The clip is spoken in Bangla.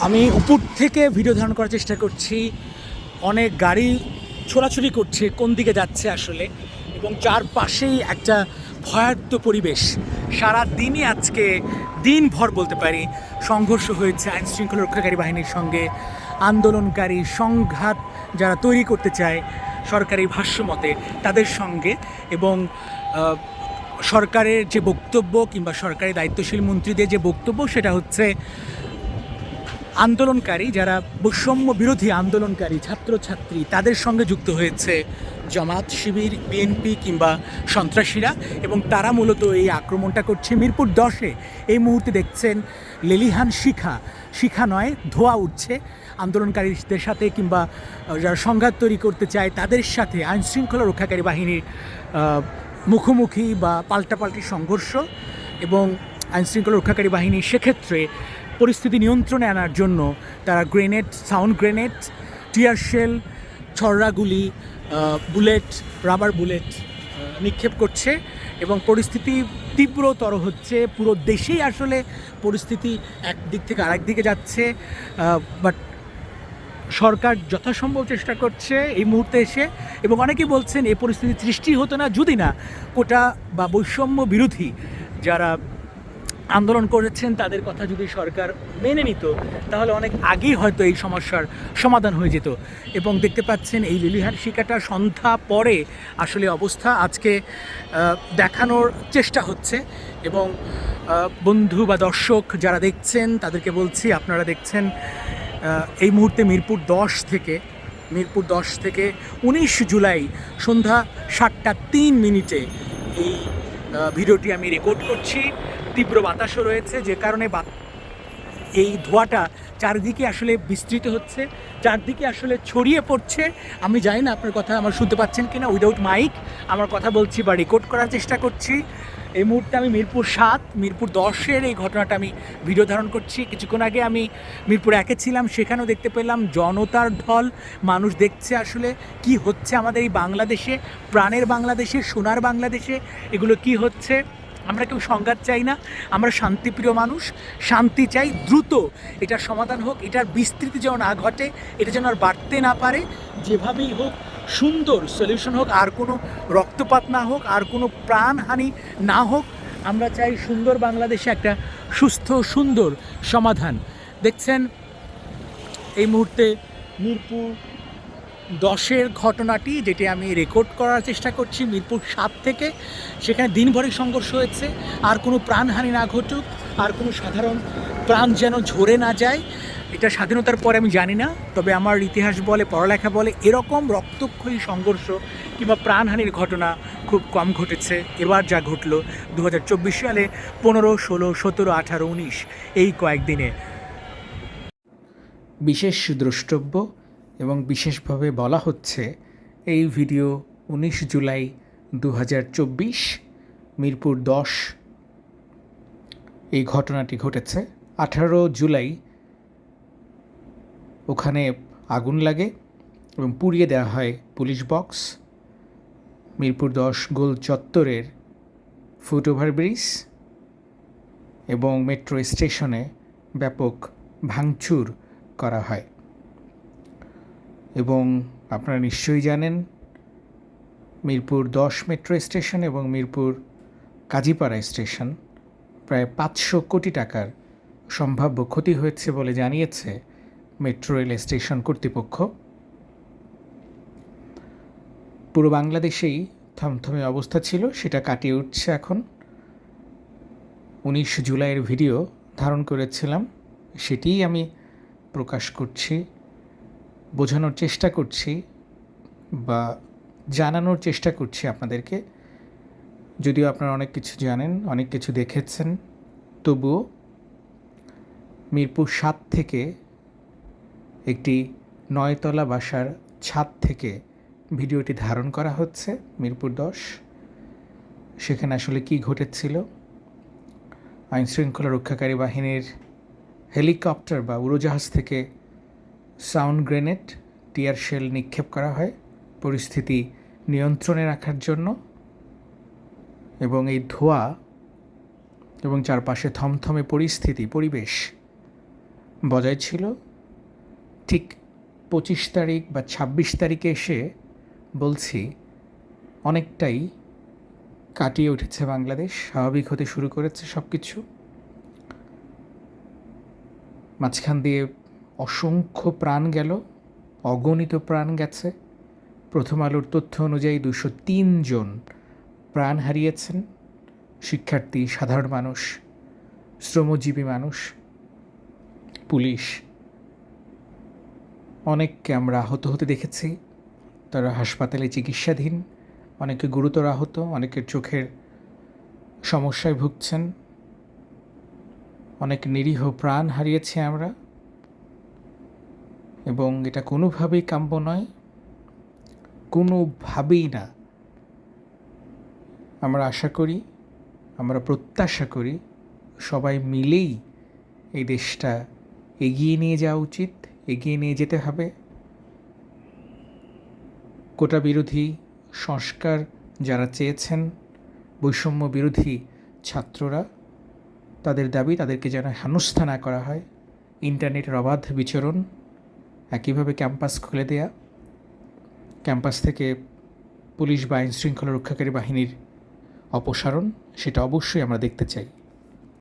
আমি উপর থেকে ভিডিও ধারণ করার চেষ্টা করছি। অনেক গাড়ি ছোড়াছুড়ি করছে কোন দিকে যাচ্ছে আসলে, এবং চারপাশেই একটা ভয়ার্ত পরিবেশ। সারা দিনই আজকে দিনভর বলতে পারি সংঘর্ষ হয়েছে আইনশৃঙ্খলা রক্ষাকারী বাহিনীর সঙ্গে। আন্দোলনকারী সংঘাত যারা তৈরি করতে চায় সরকারি ভাষ্য মতে তাদের সঙ্গে, এবং সরকারের যে বক্তব্য কিংবা সরকারি দায়িত্বশীল মন্ত্রীদের যে বক্তব্য সেটা হচ্ছে আন্দোলনকারী যারা বৈষম্য বিরোধী আন্দোলনকারী ছাত্রছাত্রী তাদের সঙ্গে যুক্ত হয়েছে জামাত, শিবির, বিএনপি কিংবা সন্ত্রাসীরা, এবং তারা মূলত এই আক্রমণটা করছে মিরপুর 10-এ। এই মুহূর্তে দেখছেন লেলিহান শিখা নয়, ধোঁয়া উঠছে আন্দোলনকারীদের সাথে কিংবা যারা সংঘাত তৈরি করতে চায় তাদের সাথে আইনশৃঙ্খলা রক্ষাকারী বাহিনীর মুখোমুখি বা পাল্টাপাল্টি সংঘর্ষ। এবং আইনশৃঙ্খলা রক্ষাকারী বাহিনী সেক্ষেত্রে পরিস্থিতি নিয়ন্ত্রণে আনার জন্য তারা grenade, sound grenade, tear shell, ছড়রাগুলি, বুলেট, রাবার বুলেট নিক্ষেপ করছে, এবং পরিস্থিতি তীব্রতর হচ্ছে। পুরো দেশেই আসলে পরিস্থিতি একদিক থেকে আরেক দিকে যাচ্ছে, বাট সরকার যথাসম্ভব চেষ্টা করছে এই মুহূর্তে এসে। এবং অনেকেই বলছেন এই পরিস্থিতি সৃষ্টি হতো না যদি না কোটা বা বৈষম্য বিরোধী যারা আন্দোলন করেছেন তাদের কথা যদি সরকার মেনে নিত তাহলে অনেক আগেই হয়তো এই সমস্যার সমাধান হয়ে যেত। এবং দেখতে পাচ্ছেন এই লিলিহান শিখাটা সন্ধ্যা পরে আসলে অবস্থা আজকে দেখানোর চেষ্টা হচ্ছে। এবং বন্ধু বা দর্শক যারা দেখছেন তাদেরকে বলছি, আপনারা দেখছেন এই মুহূর্তে মিরপুর 10 থেকে 19 জুলাই সন্ধ্যা 7:03 এই ভিডিওটি আমি রেকর্ড করছি। তীব্র বাতাসও রয়েছে, যে কারণে এই ধোঁয়াটা চারিদিকে আসলে বিস্তৃত হচ্ছে, চারদিকে আসলে ছড়িয়ে পড়ছে। আমি জানি না আপনার কথা আমার শুনতে পাচ্ছেন কিনা, উইদাউট মাইক আমার কথা বলছি বা রেকর্ড করার চেষ্টা করছি। এই মুহূর্তে আমি মিরপুর 10-এর এই ঘটনাটা আমি ভিডিও ধারণ করছি। কিছুক্ষণ আগে আমি মিরপুর 1-এ ছিলাম, সেখানেও দেখতে পেলাম জনতার ঢল। মানুষ দেখছে আসলে কি হচ্ছে আমাদের এই বাংলাদেশে, প্রাণের বাংলাদেশে, সোনার বাংলাদেশে এগুলো কি হচ্ছে। আমরা কেউ সংঘাত চাই না, আমরা শান্তিপ্রিয় মানুষ, শান্তি চাই, দ্রুত এটার সমাধান হোক, এটার বিস্তৃতি যেন না ঘটে, এটা যেন আর বাড়তে না পারে। যেভাবেই হোক সুন্দর সলিউশন হোক, আর কোনো রক্তপাত না হোক, আর কোনো প্রাণহানি না হোক। আমরা চাই সুন্দর বাংলাদেশে একটা সুস্থ সুন্দর সমাধান। দেখছেন এই মুহূর্তে মিরপুর 10-এর ঘটনাটি, যেটি আমি রেকর্ড করার চেষ্টা করছি মিরপুর 7 থেকে। সেখানে দিনভরই সংঘর্ষ হয়েছে, আর কোনো প্রাণহানি না ঘটুক, আর কোনো সাধারণ প্রাণ যেন ঝরে না যায়। এটা স্বাধীনতার পরে আমি জানি না, তবে আমার ইতিহাস বলে, পড়ালেখা বলে, এরকম রক্তক্ষয়ী সংঘর্ষ কিংবা প্রাণহানির ঘটনা খুব কম ঘটেছে। এবার যা ঘটলো 2024 সালে 15, 16, 17, 18, 19 এই কয়েকদিনে। বিশেষ দ্রষ্টব্য এবং বিশেষভাবে বলা হচ্ছে এই ভিডিও 19 জুলাই 2024 মিরপুর 10 এই ঘটনাটি ঘটেছে। 18 জুলাই ওখানে আগুন লাগে এবং পুড়িয়ে দেওয়া হয় পুলিশ বক্স। মিরপুর 10 গোল চত্বরের ফুট ওভারব্রিজ এবং মেট্রো স্টেশনে ব্যাপক ভাঙচুর করা হয়। এবং আপনারা নিশ্চয়ই জানেন মিরপুর 10 মেট্রো স্টেশন এবং মিরপুর কাজীপাড়া স্টেশন প্রায় 500 কোটি টাকার সম্ভাব্য ক্ষতি হয়েছে বলে জানিয়েছে মেট্রো রেল স্টেশন কর্তৃপক্ষ। পুরো বাংলাদেশেই থমথমে অবস্থা ছিল, সেটা কাটিয়ে উঠছে এখন। 19 জুলাইয়ের ভিডিও ধারণ করেছিলাম, সেটিই আমি প্রকাশ করছি, বোঝানোর চেষ্টা করছি বা জানানোর চেষ্টা করছি আপনাদেরকে। যদিও আপনারা অনেক কিছু জানেন, অনেক কিছু দেখেছেন, তবুও মিরপুর 7 থেকে একটি 9তলা বাসার ছাদ থেকে ভিডিওটি ধারণ করা হচ্ছে। মিরপুর 10 সেখানে আসলে কি ঘটেছিল। আইনশৃঙ্খলা রক্ষাকারী বাহিনীর হেলিকপ্টার বা উড়োজাহাজ থেকে সাউন্ড গ্রেনেড, টিয়ার শেল নিক্ষেপ করা হয় পরিস্থিতি নিয়ন্ত্রণে রাখার জন্য। এবং এই ধোঁয়া এবং চারপাশে থমথমে পরিবেশ বজায় ছিল। ঠিক 25 তারিখ বা 26 তারিখে এসে বলছি অনেকটাই কাটিয়ে উঠেছে বাংলাদেশ, স্বাভাবিক হতে শুরু করেছে সব কিছু। মাঝখান দিয়ে অসংখ্য প্রাণ গেল, অগণিত প্রাণ গেছে। প্রথম আলোর তথ্য অনুযায়ী 203 জন প্রাণ হারিয়েছেন, শিক্ষার্থী, সাধারণ মানুষ, শ্রমজীবী মানুষ, পুলিশ। অনেককে আমরা আহত হতে দেখেছি, তারা হাসপাতালে চিকিৎসাধীন, অনেকে গুরুতর আহত, অনেকের চোখের সমস্যায় ভুগছেন, অনেক নিরীহ প্রাণ হারিয়েছি আমরা। এবং এটা কোনোভাবেই কাম্য নয়, কোনোভাবেই না। আমরা আশা করি, আমরা প্রত্যাশা করি সবাই মিলেই এই দেশটা এগিয়ে নিয়ে যাওয়া উচিত, এগিয়ে নিয়ে যেতে হবে। কোটা বিরোধী সংস্কার যারা চেয়েছেন, বৈষম্য বিরোধী ছাত্ররা, তাদের দাবি তাদেরকে যেন হেনস্থা না করা হয়। ইন্টারনেটের অবাধ বিচরণ, একইভাবে ক্যাম্পাস খুলে দেয়া, ক্যাম্পাস থেকে পুলিশ বা আইনশৃঙ্খলা রক্ষাকারী বাহিনীর অপসারণ, সেটা অবশ্যই আমরা দেখতে চাই।